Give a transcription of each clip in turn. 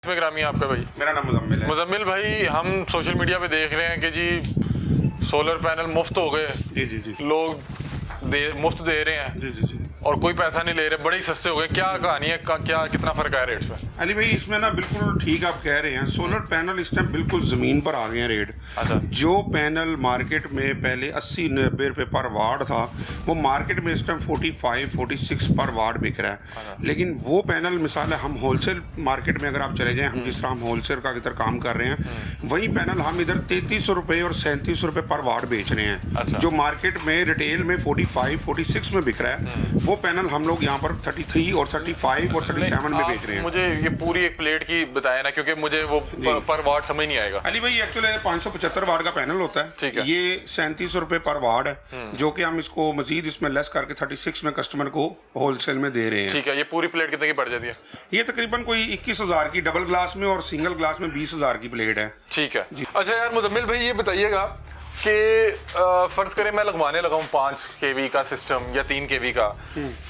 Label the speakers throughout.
Speaker 1: इसमें ग्रामी आपका भाई?
Speaker 2: मेरा नाम मुजम्मिल है।
Speaker 1: मुजम्मिल भाई, हम सोशल मीडिया पे देख रहे हैं कि जी सोलर पैनल मुफ्त हो गए।
Speaker 2: जी जी जी,
Speaker 1: लोग मुफ्त दे रहे हैं
Speaker 2: जी जी जी।
Speaker 1: और कोई पैसा नहीं ले रहे, बड़े ही सस्ते हो गए। क्या कहानी है, क्या कितना फर्क है रेट्स में?
Speaker 2: अली भाई इसमें ना बिल्कुल ठीक आप कह रहे हैं, सोलर पैनल इस टाइम बिल्कुल ज़मीन पर आ गए हैं रेट।
Speaker 1: अच्छा।
Speaker 2: जो पैनल मार्केट में पहले 80-90 रुपये पर वाट था, वो मार्केट में इस टाइम 45-46 पर वाट बिक रहा है।
Speaker 1: अच्छा।
Speaker 2: लेकिन वो पैनल मिसाल है, हम होलसेल मार्केट में अगर आप चले जाएं, हम जिस तरह हम होलसेल का इधर काम कर रहे हैं, वही पैनल हम इधर 3300 रुपये और 3700 रुपये पर वाट बेच रहे हैं।
Speaker 1: अच्छा।
Speaker 2: जो मार्केट में रिटेल में 45-46 में बिक रहा है, वो पैनल हम लोग यहाँ पर 33 और 35 और 37 में बेच रहे हैं।
Speaker 1: मुझे ये पूरी एक प्लेट की बताया ना, क्योंकि मुझे वो पर वाट समझ नहीं आएगा।
Speaker 2: अली भाई एक्चुअली 575 वाट का पैनल होता है।
Speaker 1: ठीक है।
Speaker 2: ये 3700 रुपये पर वाट है, जो कि हम इसको मजीद इसमें लेस करके 36 में कस्टमर को होलसेल में दे रहे हैं।
Speaker 1: ठीक है। ये पूरी प्लेट कितने की पड़ जाती है?
Speaker 2: ये तकरीबन कोई 21,000 की डबल ग्लास में और सिंगल ग्लास में 20,000 की प्लेट है।
Speaker 1: ठीक है। अच्छा यार मुजम्मिल भाई, ये बताइएगा कि फर्ज करें मैं लगवाने लगा हूँ 5 kV का सिस्टम या 3 kV का,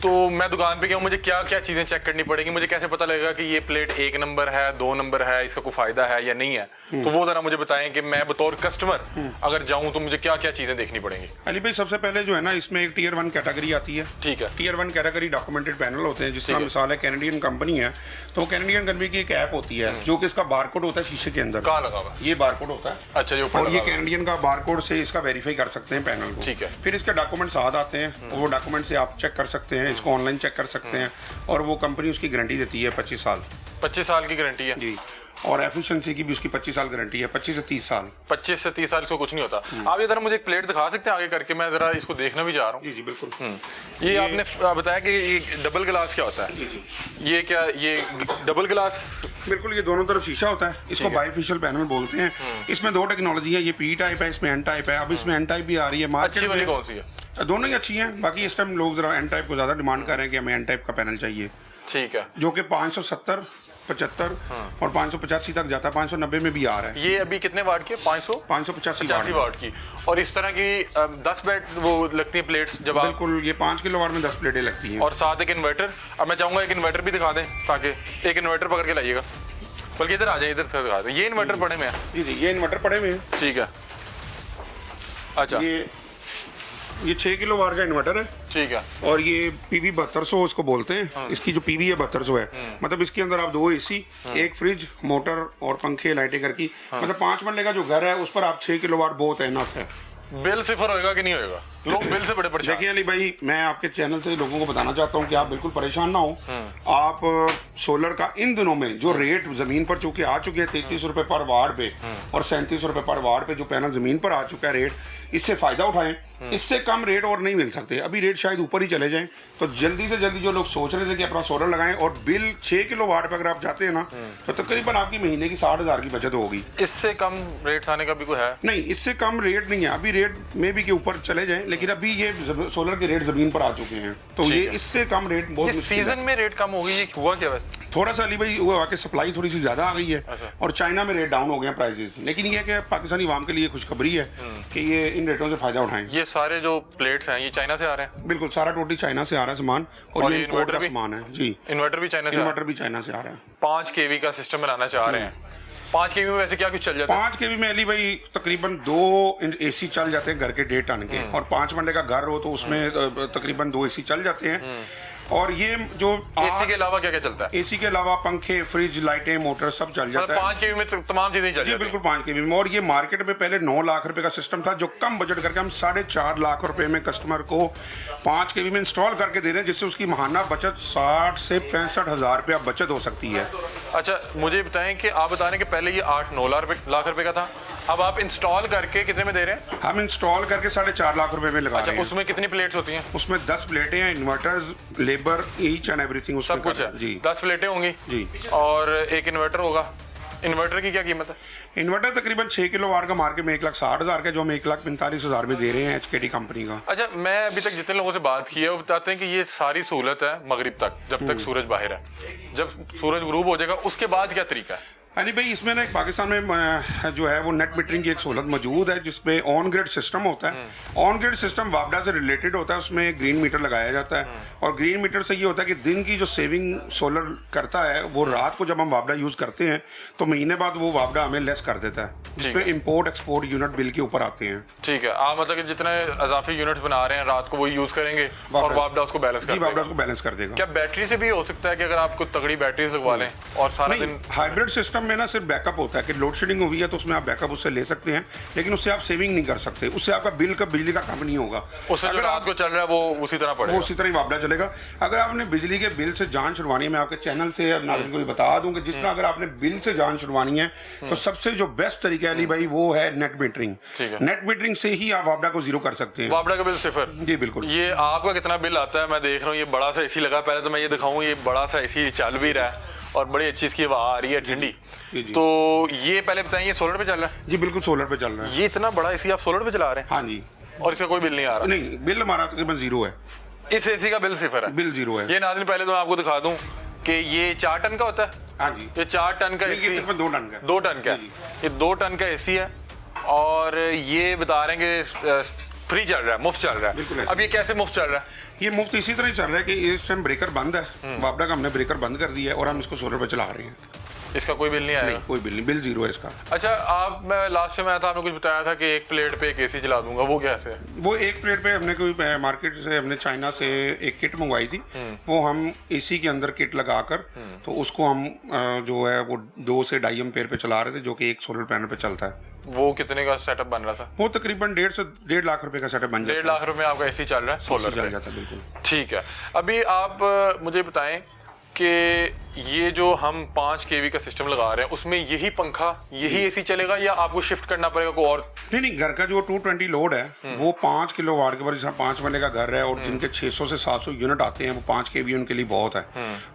Speaker 1: तो मैं दुकान पे गया हूँ, मुझे क्या क्या चीजें चेक करनी पड़ेगी? मुझे कैसे पता लगेगा कि ये प्लेट 1 नंबर है, 2 नंबर है, इसका कोई फायदा है या नहीं है? तो वो जरा मुझे बताएं कि मैं बतौर कस्टमर अगर जाऊँ तो मुझे क्या क्या चीजें देखनी पड़ेंगी?
Speaker 2: अली भाई सबसे पहले जो है ना, इसमें एक टियर 1 कैटेगरी आती है।
Speaker 1: ठीक है।
Speaker 2: टियर 1 कैटेगरी डॉक्यूमेंटेड पैनल होते हैं। जिस तरह मिसाल है कैनेडियन कंपनी है, तो कैनेडियन कंपनी की एक ऐप होती है जो कि इसका बारकोड होता है शीशे के अंदर।
Speaker 1: कहाँ लगा हुआ?
Speaker 2: ये बारकोड होता है।
Speaker 1: अच्छा, जो
Speaker 2: और ये कैनेडियन का बारकोड से इसका वेरीफाई कर सकते हैं पैनल को।
Speaker 1: ठीक है।
Speaker 2: फिर इसके डॉक्यूमेंट्स आ आते हैं, वो डॉक्यूमेंट से आप चेक कर सकते हैं, इसको ऑनलाइन चेक कर सकते हैं, और वो कंपनी उसकी गारंटी देती है 25 साल।
Speaker 1: 25 साल की गारंटी है
Speaker 2: जी। और एफिशिएंसी की भी उसकी 25 साल गारंटी है, 25 से 30 साल।
Speaker 1: 25 से 30 साल इसको कुछ नहीं होता। आप ये जरा मुझे एक प्लेट दिखा सकते हैं आगे करके? मैं जरा इसको देखना भी चाह रहा हूँ।
Speaker 2: जी जी बिल्कुल।
Speaker 1: ये आपने बताया कि ये डबल ग्लास क्या होता है?
Speaker 2: जी जी
Speaker 1: ये क्या, ये डबल ग्लास?
Speaker 2: बिल्कुल, ये दोनों तरफ शीशा होता है, इसको बाइफेशियल पैनल बोलते हैं। इसमें 2 टेक्नोलॉजी है, ये पी टाइप है, इसमें एन टाइप है। अब इसमें एन टाइप भी आ रही है मार्केट
Speaker 1: अच्छी वाली
Speaker 2: में।
Speaker 1: कौन सी है?
Speaker 2: दोनों ही अच्छी हैं, बाकी इस टाइम लोग जरा एन टाइप को ज्यादा डिमांड कर रहे हैं कि हमें एन टाइप का पैनल चाहिए।
Speaker 1: ठीक है।
Speaker 2: जो कि 570, 75 और 585 तक जाता है, 590 में भी आ रहा है।
Speaker 1: ये अभी कितने वाट की?
Speaker 2: 585
Speaker 1: वाट की। और इस तरह की 10 बेड वो लगती है प्लेट्स जब आप?
Speaker 2: बिल्कुल, ये 5 किलोवाट में 10 प्लेटें लगती हैं।
Speaker 1: और साथ एक इन्वर्टर। अब मैं चाहूंगा एक इन्वर्टर भी दिखा दें, ताकि एक इन्वर्टर पकड़ के लाइएगा, बल्कि इधर आ जाए, इधर से दिखा दें। ये इन्वर्टर पड़े में है?
Speaker 2: जी जी, ये इन्वर्टर पड़े हुए हैं।
Speaker 1: ठीक है। अच्छा।
Speaker 2: ये 6 किलोवाट का इन्वर्टर है।
Speaker 1: ठीक है।
Speaker 2: और ये पीवी 7200 इसको बोलते हैं। इसकी जो पीवी है 7200 है। मतलब इसके अंदर आप 2 एसी, एक फ्रिज, मोटर और पंखे, लाइटें करके, मतलब 5 मरले का जो घर है उस पर आप 6 किलोवाट बहुत एनफ है।
Speaker 1: बिल सिफर होएगा कि नहीं होएगा? लोग बिल से बड़े परेशान।
Speaker 2: देखिए अली भाई, मैं आपके चैनल से लोगों को बताना चाहता हूं कि आप बिल्कुल परेशान ना हो। आप सोलर का इन दिनों में जो रेट जमीन पर चूंकि आ चुके हैं 33 रुपए पर वाट पे और 37 रुपए पर वाट पे जो पैनल जमीन पर आ चुका है रेट, इससे फायदा उठाएं। इससे कम रेट और नहीं मिल सकते। अभी रेट शायद ऊपर ही चले जाएं, तो जल्दी से जल्दी जो लोग सोच रहे थे कि अपना सोलर लगाएं, और बिल 6 किलोवाट पे अगर आप जाते हैं ना, तो तकरीबन आपकी महीने की 60,000 की बचत होगी।
Speaker 1: इससे कम रेट आने का भी कोई है?
Speaker 2: नहीं, इससे कम रेट नहीं है। अभी रेट में भी के ऊपर चले जाएं, लेकिन अभी ये सोलर के रेट जमीन पर आ चुके हैं, तो ये इससे कम रेट बहुत मुश्किल है।
Speaker 1: सीजन में रेट कम हो गई, ये हुआ क्या वैसे?
Speaker 2: थोड़ा सा अली भाई हुआ कि सप्लाई थोड़ी सी ज्यादा आ गई है।
Speaker 1: अच्छा।
Speaker 2: और चाइना में रेट डाउन हो गए हैं प्राइसेस। लेकिन ये कि पाकिस्तानी आवाम के लिए खुशखबरी है कि ये इन रेटों से फायदा उठाएं।
Speaker 1: ये सारे जो प्लेट्स हैं ये चाइना से आ रहे हैं?
Speaker 2: बिल्कुल, सारा टोटली चाइना से आ रहा है सामान, और ये इंपोर्ट का सामान है। जी,
Speaker 1: इन्वर्टर भी चाइना से?
Speaker 2: इन्वर्टर भी चाइना से आ रहा है।
Speaker 1: 5 kV का सिस्टम बनाना चाह रहे हैं। 5 kV में वैसे क्या कुछ चल जाता है?
Speaker 2: 5 kV में अली भाई तकरीबन 2 एसी चल जाते हैं घर के 1.5 टन के, और 5 मरले का घर हो तो उसमें तकरीबन 2 एसी चल जाते हैं। और ये जो
Speaker 1: एसी के अलावा क्या क्या चलता है?
Speaker 2: एसी के अलावा पंखे, फ्रिज, लाइटें, मोटर सब चल जाता है।
Speaker 1: 5 kV में तमाम चीजें चल
Speaker 2: जी
Speaker 1: जाती
Speaker 2: बिल्कुल, 5 kV में। और ये मार्केट में पहले 9 लाख रुपए का सिस्टम था, जो कम बजट करके हम 4.5 लाख रुपए में कस्टमर को 5 kV में इंस्टॉल करके दे रहे हैं, जिससे उसकी माहाना बचत 60 से 65 हजार रुपया बचत हो सकती है।
Speaker 1: अच्छा, मुझे बताएं कि आप बता रहे हैं कि पहले ये 8-9 लाख रुपए का था, अब आप इंस्टॉल करके कितने में दे रहे हैं?
Speaker 2: हम इंस्टॉल करके 4.5 लाख रुपए में लगा रहे हैं।
Speaker 1: उसमें कितनी प्लेट्स होती हैं?
Speaker 2: उसमें 10 प्लेटें हैं, inverters, labour, each and everything उसमें
Speaker 1: सब कुछ है
Speaker 2: जी।
Speaker 1: 10 प्लेटें होंगी
Speaker 2: जी।
Speaker 1: और एक इन्वर्टर होगा। इन्वर्टर की क्या कीमत है?
Speaker 2: इन्वर्टर तकरीबन 6 किलोवाट का मार्केट में 1,60,000 का, जो हम 1,45,000 में दे रहे हैं HKD कंपनी का।
Speaker 1: अच्छा, मैं अभी तक जितने लोगों से बात की है वो बताते हैं कि ये सारी सहूलत है मगरिब तक, जब तक सूरज बाहर है। जब सूरज गुरूब हो जाएगा उसके बाद क्या तरीका है?
Speaker 2: यानी भाई इसमें ना एक पाकिस्तान में जो है वो नेट मीटरिंग की एक सहूलत मौजूद है जिसमें ऑन ग्रिड सिस्टम होता है। ऑन ग्रिड सिस्टम वापडा से रिलेटेड होता है, उसमें ग्रीन मीटर लगाया जाता है और ग्रीन मीटर से ये होता है कि दिन की जो सेविंग सोलर करता है वो रात को जब हम वापडा यूज़ करते हैं तो महीने बाद वो वापडा हमें लेस कर देता है, जिसमें इम्पोर्ट एक्सपोर्ट यूनिट बिल के ऊपर आते हैं।
Speaker 1: ठीक है, आप मतलब कि जितने इजाफी यूनिट्स बना रहे हैं रात को वही यूज़ करेंगे और वापडा उसको बैलेंस कर देगा।
Speaker 2: वापडा उसको बैलेंस कर देगा।
Speaker 1: क्या बैटरी से भी हो सकता है कि अगर आपको तगड़ी बैटरी लगवा लें और सारा दिन?
Speaker 2: हाइब्रिड सिस्टम में ना सिर्फ बैकअप होता है कि लोड शेडिंग हुई है तो उसमें आप बैकअप उससे ले सकते हैं, लेकिन उससे आप सेविंग नहीं कर सकते, उससे आपका बिजली का कम नहीं होगा।
Speaker 1: उससे जो रात को चल रहा है वो उसी तरह पड़ेगा,
Speaker 2: वो उसी तरह ही वापडा चलेगा। अगर आपने बिजली के बिल से जान छुड़वानी है, मैं आपके चैनल से नाज़रीन को भी बता दूं कि जिस तरह अगर आपने बिल से जान छुड़वानी है तो सबसे जो बेस्ट तरीका है अली भाई वो है नेट मीटरिंग। नेट मीटरिंग से ही आप वापडा को जीरो कर सकते हैं।
Speaker 1: वापडा का बिल सिफर?
Speaker 2: जी बिल्कुल।
Speaker 1: ये आपका कितना बिल आता है? मैं देख रहा हूँ ये बड़ा सा एसी लगा, पहले तो मैं ये दिखाऊं, ये बड़ा सा एसी चल भी रहा है और बड़ी अच्छी इसकी हवा आ रही है ठंडी। तो ये पहले बताइए, ये सोलर पे चल रहा है?
Speaker 2: जी बिल्कुल सोलर पे चल रहा है।
Speaker 1: ये इतना बड़ा एसी आप सोलर पे चला रहे हैं?
Speaker 2: हाँ जी।
Speaker 1: और इसका कोई बिल नहीं आ रहा?
Speaker 2: नहीं, बिल हमारा तकरीबन जीरो है।
Speaker 1: इस एसी का बिल सिफर है?
Speaker 2: बिल जीरो है।
Speaker 1: ये नाज़रीन पहले तो मैं आपको दिखा दूं कि ये 4 टन का होता है।
Speaker 2: हाँ जी,
Speaker 1: ये 4 टन का एसी
Speaker 2: 2 टन का।
Speaker 1: 2 टन का, ये 2 टन का एसी है और ये बता रहे हैं कि फ्री चल रहा है, मुफ्त चल रहा है। अब ये कैसे मुफ्त चल रहा है?
Speaker 2: ये मुफ्त इसी तरह चल रहा है कि इस टाइम ब्रेकर बंद है, वापडा का हमने ब्रेकर बंद कर दिया है और हम इसको सोलर पे चला रहे हैं।
Speaker 1: इसका कोई बिल नहीं आया?
Speaker 2: नहीं, कोई बिल नहीं, बिल जीरो है इसका।
Speaker 1: अच्छा, आप मैं लास्ट में आया था, आपने कुछ बताया था कि एक प्लेट पे एक एसी चला दूंगा, वो कैसे है?
Speaker 2: वो एक प्लेट पे हमने कोई मार्केट से हमने चाइना से एक किट मंगवाई थी, वो हम एसी के अंदर किट लगाकर तो उसको हम जो है वो 2 से 2.5 एम्पेयर पे चला रहे थे, जो कि एक सोलर पैनल पे चलता है।
Speaker 1: वो कितने का सेटअप बन रहा था?
Speaker 2: वो तकरीबन 1.5 से 1.5 लाख रुपए का सेटअप बन जाता है।
Speaker 1: 1.5 लाख रुपए आपका एसी चल रहा है सोलर
Speaker 2: चल जाता है, बिल्कुल।
Speaker 1: ठीक है, अभी आप मुझे बताएं कि ये जो हम 5 kV का सिस्टम लगा रहे हैं उसमें यही पंखा यही एसी चलेगा या आपको शिफ्ट करना पड़ेगा कोई और?
Speaker 2: नहीं, घर का जो 220 लोड है वो 5 किलोवाट के ऊपर, जैसे 5 वाले का घर है और जिनके 600 से 700 यूनिट आते हैं वो 5 kV उनके लिए बहुत है।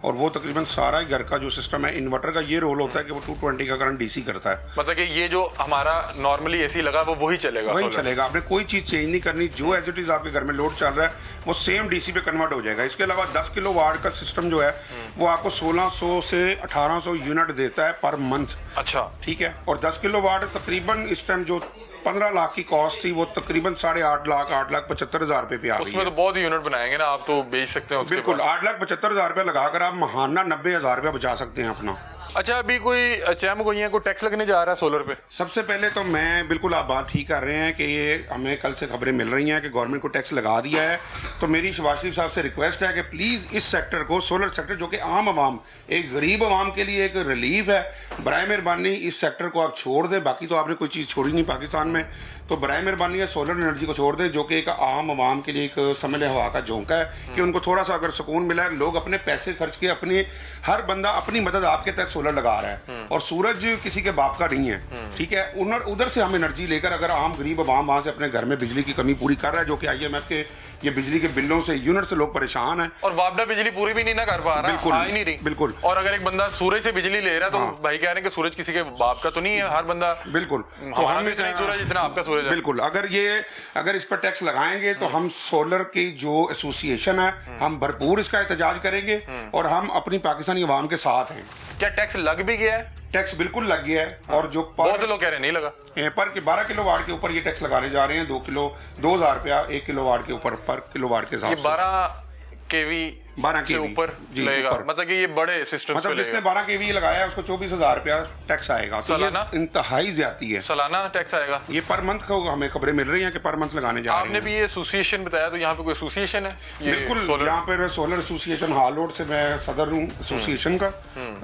Speaker 2: और वो तकरीबन सारा ही घर का जो सिस्टम है, इन्वर्टर का ये रोल होता है कि वो 220 का करंट डीसी करता है।
Speaker 1: मतलब कि ये जो हमारा नॉर्मली एसी लगा वो वही चलेगा?
Speaker 2: वही चलेगा, आपने कोई चीज चेंज नहीं करनी, जो एज इट इज आपके घर में लोड चल रहा है वो सेम डीसी पे कन्वर्ट हो जाएगा। इसके अलावा 10 किलोवाट का सिस्टम जो है वो आपको 1600 से 1800 यूनिट देता है पर मंथ।
Speaker 1: अच्छा,
Speaker 2: ठीक है। और 10 किलोवाट तकरीबन इस टाइम जो 15 लाख की कॉस्ट थी वो तकरीबन 8.5 लाख 8,75,000 रुपए पे आ रही है।
Speaker 1: उसमें तो बहुत यूनिट बनाएंगे ना आप, तो बेच सकते हैं।
Speaker 2: बिल्कुल, 8,75,000 रुपए लगाकर आप महाना 90,000 रुपए बचा सकते हैं अपना।
Speaker 1: अच्छा, अभी कोई चैम कोई है, कोई टैक्स लगने जा रहा है सोलर पे?
Speaker 2: सबसे पहले तो मैं बिल्कुल आप बात ठीक कर रहे हैं कि ये हमें कल से खबरें मिल रही हैं कि गवर्नमेंट को टैक्स लगा दिया है। तो मेरी शहबाज शरीफ साहब से रिक्वेस्ट है कि प्लीज़ इस सेक्टर को, सोलर सेक्टर जो कि आम आवाम, एक गरीब आवाम के लिए एक रिलीफ है, बराए मेहरबानी इस सेक्टर को आप छोड़ दें। बाकी तो आपने कोई चीज़ छोड़ी नहीं पाकिस्तान में, तो बराए मेहरबानी है सोलर एनर्जी को छोड़ दें, जो कि एक आम आवाम के लिए एक समझ हवा का झोंका है कि उनको थोड़ा सा अगर सुकून मिला है। लोग अपने पैसे खर्च के, अपने हर बंदा अपनी मदद आपके तहत सोलर लगा रहा है और सूरज किसी के बाप का नहीं है, ठीक है। उधर से हम एनर्जी लेकर अगर आम गरीब आवाम वहां से अपने घर में बिजली की कमी पूरी कर रहा है, जो कि IMF के ये बिजली के बिलों से यूनिट से लोग परेशान हैं
Speaker 1: और वापडा बिजली पूरी भी नहीं ना कर पा रहा,
Speaker 2: बिल्कुल
Speaker 1: आ ही नहीं रही।
Speaker 2: बिल्कुल।
Speaker 1: और अगर एक बंदा सूरज से बिजली ले रहा है तो भाई कह रहे हैं कि सूरज किसी के बाप का तो नहीं है, हर बंदा।
Speaker 2: बिल्कुल,
Speaker 1: तो हम इतना सूरज जितना आपका सूरज है।
Speaker 2: बिल्कुल, अगर इस पर टैक्स लगाएंगे तो हम सोलर की जो एसोसिएशन है हम भरपूर इसका एहतजाज करेंगे और हम अपनी पाकिस्तानी अवाम के साथ हैं।
Speaker 1: क्या टैक्स लग भी गया है?
Speaker 2: टैक्स बिल्कुल लग गया है। और जो
Speaker 1: बहुत से लोग कह रहे हैं नहीं लगा।
Speaker 2: पर 12 किलोवाट के ऊपर ये टैक्स लगाने जा रहे हैं, 2,000 रुपया 1 किलोवाट के ऊपर पर किलोवाट के हिसाब से।
Speaker 1: 12 kV
Speaker 2: 12
Speaker 1: के ऊपर लगेगा, मतलब कि ये बड़े सिस्टम,
Speaker 2: मतलब जिसने 12 kV लगाया है उसको 24,000 रुपया टैक्स आएगा। तो ये इंतहाई ज्यादती है।
Speaker 1: सालाना टैक्स आएगा ये
Speaker 2: पर मंथ का, हमें खबरें मिल रही हैं कि पर मंथ लगाने जा रहे हैं।
Speaker 1: आपने भी ये एसोसिएशन बताया, तो यहाँ पे कोई एसोसिएशन है?
Speaker 2: बिल्कुल, यहाँ पर सोलर एसोसिएशन हाल रोड से मैं सदर हूँ एसोसिएशन का,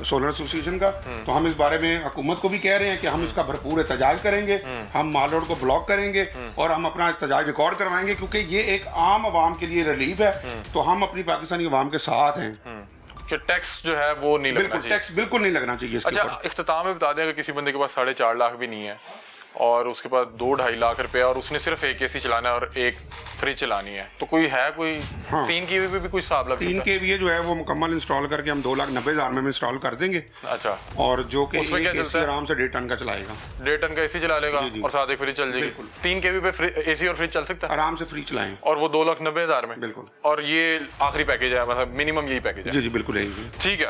Speaker 2: सोलर एसोसिएशन का। तो हम इस बारे में हुकूमत को भी कह रहे हैं कि हम इसका भरपूर एहतजाज करेंगे, हम माल रोड को ब्लॉक करेंगे और हम अपना एहतजाज रिकॉर्ड करवाएंगे, क्योंकि ये एक आम आवाम के लिए रिलीफ है। तो हम अपनी पाकिस्तानी आवाम के साथ हैं
Speaker 1: कि टैक्स जो है वो नहीं लगना चाहिए।
Speaker 2: टैक्स बिल्कुल नहीं लगना चाहिए इसके
Speaker 1: अच्छा, इख्तिताम में बता दें अगर किसी बंदे के पास 4.5 लाख भी नहीं है और उसके पास 2-2.5 लाख रुपया और उसने सिर्फ एक एसी चलाना है और एक फ्रिज चलानी है, तो कोई 3 kV पे भी कोई हिसाब लग
Speaker 2: 3 kV जो है वो मुकम्मल इंस्टॉल करके हम 2,90,000 में इंस्टॉल कर देंगे।
Speaker 1: अच्छा,
Speaker 2: और जो कि
Speaker 1: उसमें क्या चलता है?
Speaker 2: आराम से 1.5 टन का चलाएगा,
Speaker 1: 1.5 टन का एसी चला लेगा और साथ एक फ्रिज चल जाएगी। 3 kV पे एसी और फ्रिज चल सकता है
Speaker 2: आराम से, फ्री चलाएं।
Speaker 1: और वो 2,90,000 में?
Speaker 2: बिल्कुल।
Speaker 1: और ये आखिरी पैकेज है, मतलब मिनिमम यही पैकेज है?
Speaker 2: जी बिल्कुल है।
Speaker 1: ठीक है।